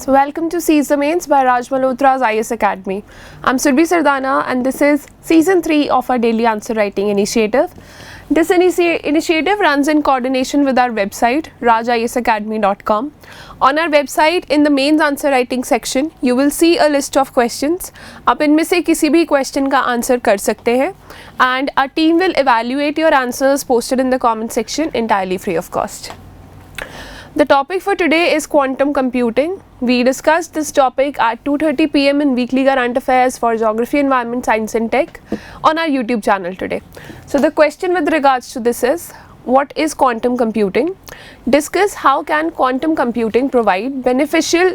So welcome to Seize the Mains by Raj Malhotra's IS Academy. I'm Surbhi Sardana and this is Season 3 of our Daily Answer Writing Initiative. This initiative runs in coordination with our website rajisacademy.com. On our website, in the mains answer writing section, you will see a list of questions. आप इनमें से किसी भी question का answer कर सकते हैं and our team will evaluate your answers posted in the comment section entirely free of cost. The topic for today is quantum computing. We discussed this topic at 2:30 p.m. in Weekly Current Affairs for Geography, Environment, Science and Tech on our YouTube channel today. So the question with regards to this is, what is quantum computing? Discuss how can quantum computing prove beneficial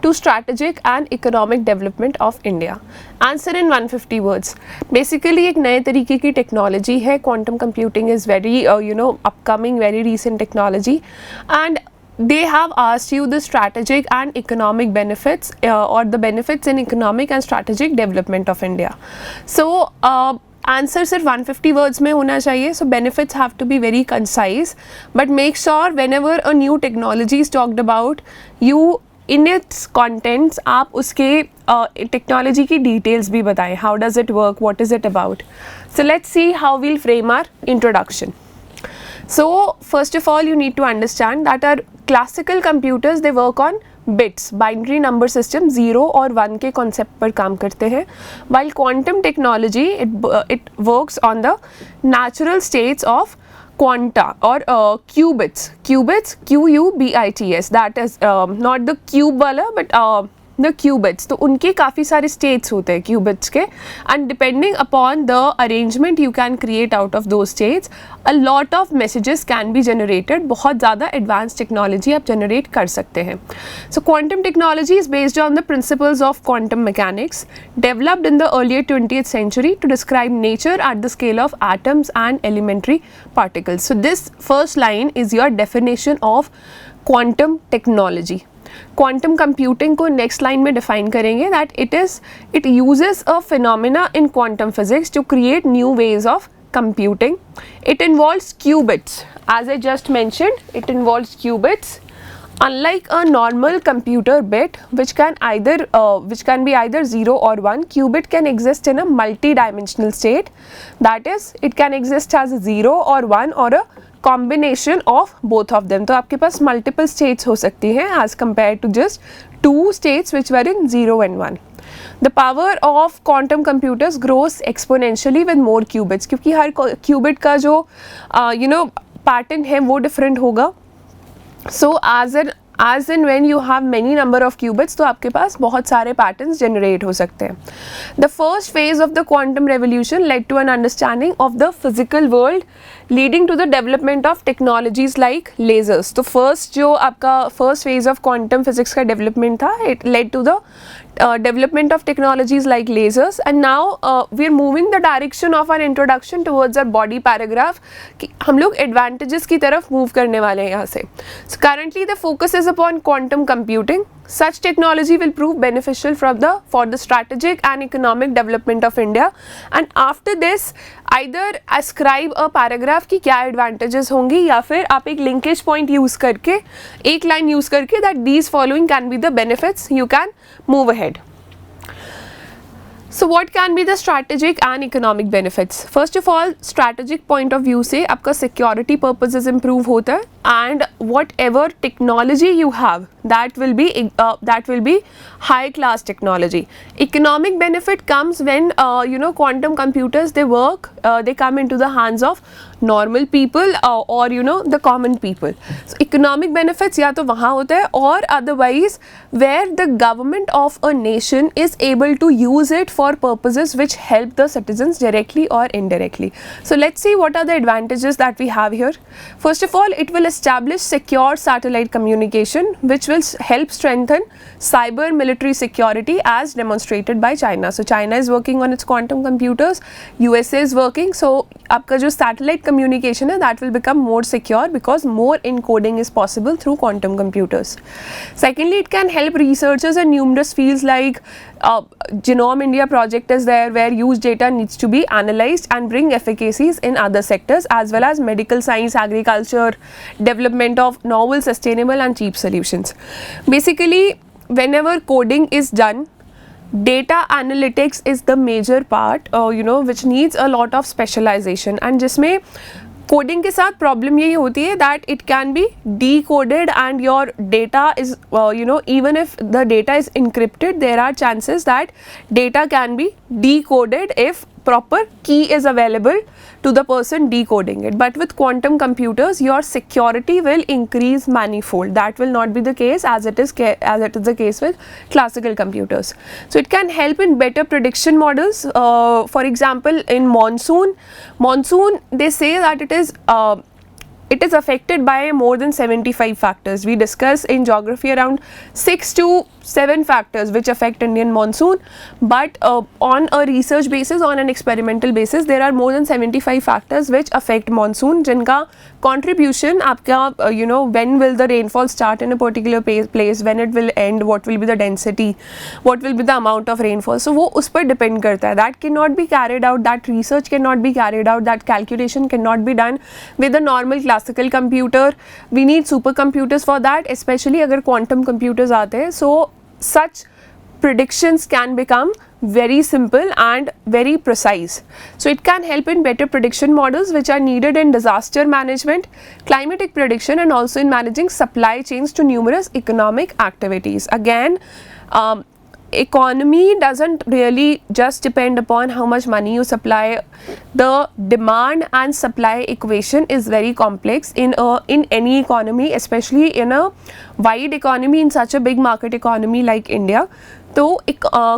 to strategic and economic development of India. Answer in 150 words. Basically एक नए तरीके की technology है. Quantum computing is very upcoming, very recent technology, and they have asked you the strategic and economic benefits or the benefits in economic and strategic development of India. So answer सिर्फ 150 words में होना चाहिए. So benefits have to be very concise but make sure whenever a new technology is talked about you in its contents आप उसके technology की details भी बताएं. How does it work, what is it about. So let's see how we'll frame our introduction. So first of all you need to understand that our classical computers they work on bits, binary number system 0 और 1 के concept पर काम करते हैं, while quantum technology it works on the natural states of quanta or qubits QUBITS, that is not the cube वाला but the qubits. तो उनके काफ़ी सारे states होते हैं qubits के, and depending upon the arrangement you can create out of those states a lot of messages can be generated. बहुत ज़्यादा advanced technology आप generate कर सकते हैं. So quantum technology is based on the principles of quantum mechanics developed in the earlier 20th century to describe nature at the scale of atoms and elementary particles. So this first line is your definition of quantum technology. Quantum computing को next line में define करेंगे that it uses a phenomena in quantum physics to create new ways of computing. It involves qubits. As I just mentioned, it involves qubits. Unlike a normal computer bit, which can be either 0 or 1, qubit can exist in a multi-dimensional state. That is, it can exist as a 0 or 1 or a combination of both of them. तो आपके पास multiple states हो सकती हैं as compared to just 2 states which were in 0 and 1. The power of quantum computers grows exponentially with more qubits, क्योंकि हर qubit का जो pattern है वो different होगा. So as in when you have many number of qubits तो आपके पास बहुत सारे patterns generate हो सकते हैं. The first phase of the quantum revolution led to an understanding of the physical world, leading to the development of technologies like lasers. तो जो आपका first phase of quantum physics का development था, it led to the development of technologies like lasers, and now we are moving the direction of our introduction towards our body paragraph कि हम लोग advantages की तरफ move करने वाले हैं यहाँ से. So currently the focus is upon quantum computing. Such technology will prove beneficial for the strategic and economic development of India. And after this, either ascribe a paragraph की क्या advantages होंगी, या फिर आप एक linkage point use करके, एक line use करके that these following can be the benefits, you can move ahead. So what can be the strategic and economic benefits? First of all, strategic point of view से आपका security purposes improve होता है, and whatever technology you have that will be high class technology. Economic benefit comes when quantum computers they come into the hands of normal people or the common people. So economic benefits या तो वहाँ होता है, or otherwise where the government of a nation is able to use it for purposes which help the citizens directly or indirectly. So let's see what are the advantages that we have here. First of all, it will establish secure satellite communication which will help strengthen cyber military security as demonstrated by China. So China is working on its quantum computers, USA is working. So आपका जो satellite communication है that will become more secure because more encoding is possible through quantum computers. Secondly, it can help researchers in numerous fields like Genome India project is there where used data needs to be analyzed and bring efficacies in other sectors as well as medical science, agriculture, development of novel, sustainable and cheap solutions. Basically, whenever coding is done, data analytics is the major part which needs a lot of specialization, and जिसमें coding के साथ problem यही होती है that it can be decoded and your data is even if the data is encrypted, there are chances that data can be decoded if proper key is available to the person decoding it. But with quantum computers your security will increase manifold. That will not be the case as it is the case with classical computers. So it can help in better prediction models. For example, in monsoon they say that it is affected by more than 75 factors. We discuss in geography around 6 to 7 factors which affect Indian monsoon, but on a research basis, on an experimental basis, there are more than 75 factors which affect monsoon, जिनका contribution आपका when will the rainfall start in a particular place, when it will end, what will be the density, what will be the amount of rainfall. So वो उस पर depend करता है. That cannot be carried out, that research cannot be carried out, that calculation cannot be done with a normal classical computer. We need supercomputers for that, especially अगर quantum computers आते हैं. So such predictions can become very simple and very precise. So it can help in better prediction models which are needed in disaster management, climatic prediction and also in managing supply chains to numerous economic activities. Again, economy doesn't really just depend upon how much money you supply. The demand and supply equation is very complex in any economy, especially in a wide economy, in such a big market economy like India. तो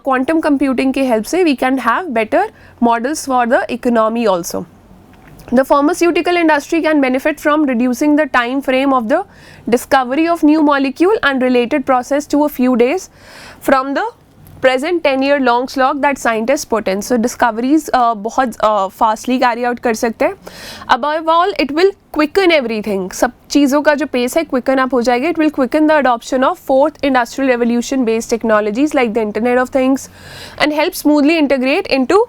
quantum computing के help से we can have better models for the economy also. The pharmaceutical industry can benefit from reducing the time frame of the discovery of new molecule and related process to a few days from the present 10-year long slog that scientists put in. So discoveries बहुत fastly carry out कर सकते हैं. Above all, it will quicken everything. सब चीज़ों का जो pace है quicken up हो जाएगा. It will quicken the adoption of fourth industrial revolution based technologies like the Internet of Things and help smoothly integrate into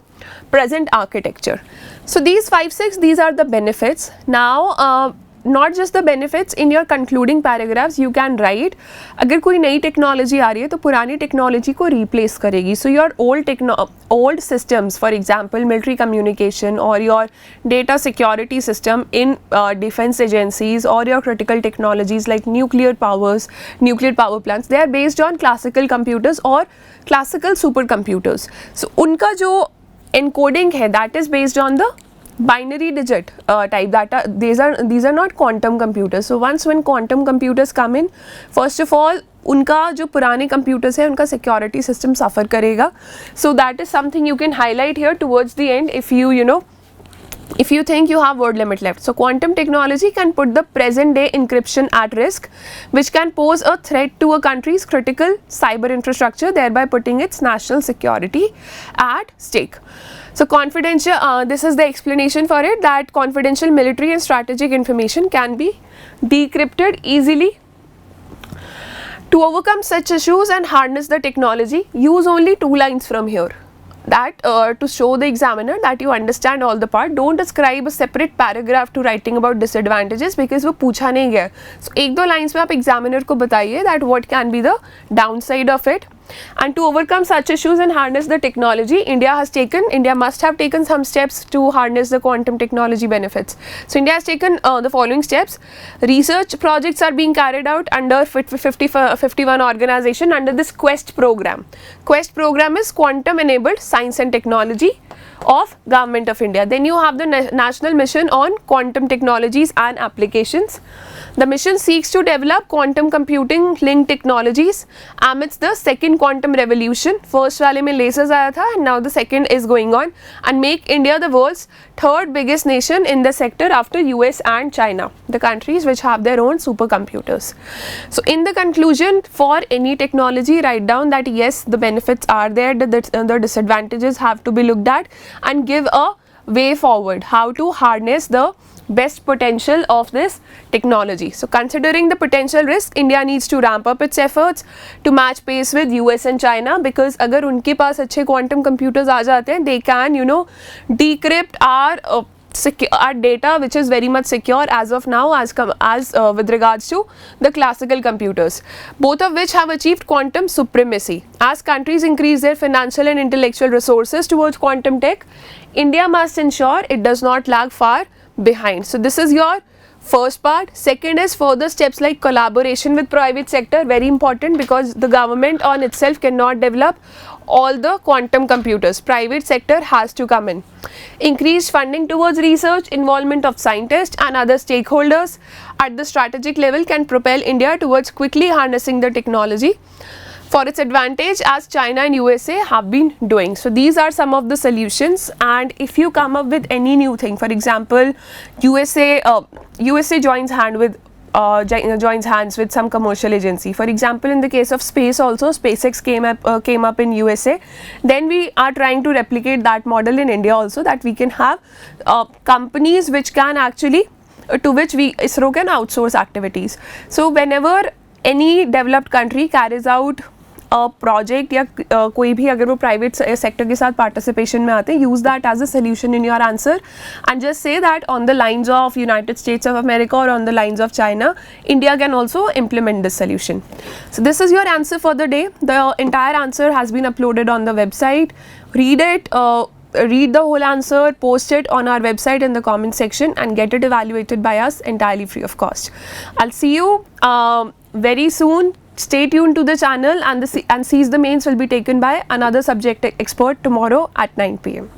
present architecture. So these 5-6, these are the benefits. Now not just the benefits, in your concluding paragraphs you can write अगर कोई नई technology आ रही है तो पुरानी technology को replace करेगी. So your old systems, for example military communication or your data security system in defense agencies or your critical technologies like nuclear power plants, they are based on classical computers or classical supercomputers. So उनका जो encoding है that is based on the binary digit type data. These are not quantum computers. So once when quantum computers come in, first of all उनका जो पुराने computers है उनका security system suffer करेगा. So that is something you can highlight here towards the end if if you think you have word limit left. So quantum technology can put the present day encryption at risk, which can pose a threat to a country's critical cyber infrastructure, thereby putting its national security at stake. So confidential, this is the explanation for it, that confidential military and strategic information can be decrypted easily. To overcome such issues and harness the technology, use only 2 lines from here. That to show the examiner that you understand all the part. Don't ascribe a separate paragraph to writing about disadvantages because वो पूछा नहीं गया. So 1-2 lines में आप examiner को बताइए that what can be the downside of it. And to overcome such issues and harness the technology, India must have taken some steps to harness the quantum technology benefits. So India has taken the following steps. Research projects are being carried out under 51 organization under this QUEST program. QUEST program is Quantum Enabled Science and Technology of Government of India. Then you have the National Mission on Quantum Technologies and Applications. The mission seeks to develop quantum computing linked technologies amidst the second quantum revolution. First वाले में lasers आया था and now the second is going on, and make India the world's 3rd biggest nation in the sector after US and China, the countries which have their own supercomputers. So in the conclusion, for any technology, write down that yes, the benefits are there, the disadvantages have to be looked at, and give a way forward, how to harness the best potential of this technology. So considering the potential risk, India needs to ramp up its efforts to match pace with US and China, because अगर उनके पास अच्छे quantum computers आ जाते हैं, they can, you know, decrypt our data, which is very much secure as of now, as with regards to the classical computers, both of which have achieved quantum supremacy. As countries increase their financial and intellectual resources towards quantum tech, India must ensure it does not lag far behind. So this is your first part. Second is further steps like collaboration with private sector, very important, because the government on itself cannot develop all the quantum computers. Private sector has to come in. Increased funding towards research, involvement of scientists and other stakeholders at the strategic level can propel India towards quickly harnessing the technology for its advantage, as China and USA have been doing. So these are some of the solutions, and if you come up with any new thing, for example, USA joins hands with some commercial agency. For example, in the case of space also, SpaceX came up in USA. Then we are trying to replicate that model in India also, that we can have companies which can actually to which ISRO can outsource activities. So whenever any developed country carries out project या कोई भी अगर वो private sector के साथ participation में आते हैं, use that as a solution in your answer and just say that on the lines of United States of America और on the lines of China, India can also implement this solution. So this is your answer for the day. The entire answer has been uploaded on the website. Read it, read the whole answer, post it on our website in the comment section and get it evaluated by us entirely free of cost. I'll see you very soon. Stay tuned to the channel, and Seize the Mains will be taken by another subject expert tomorrow at 9 PM.